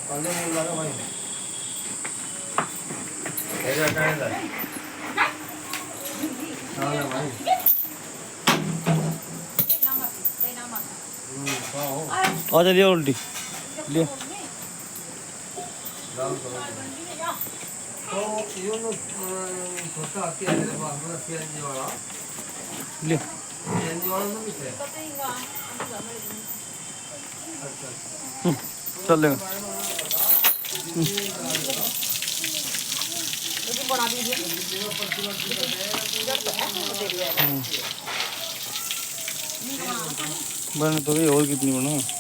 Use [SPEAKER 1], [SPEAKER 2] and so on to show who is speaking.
[SPEAKER 1] वाले नहीं लगा भाई ऐसा करेगा चलो भाई
[SPEAKER 2] आ चलिए उल्टी ले
[SPEAKER 1] दाल तो ये लोग छोटा आती है मेरे पास में सीएनजी वाला
[SPEAKER 2] ले
[SPEAKER 1] ना भी थे अच्छा
[SPEAKER 2] चल लेगा बन तो गई और कितनी बना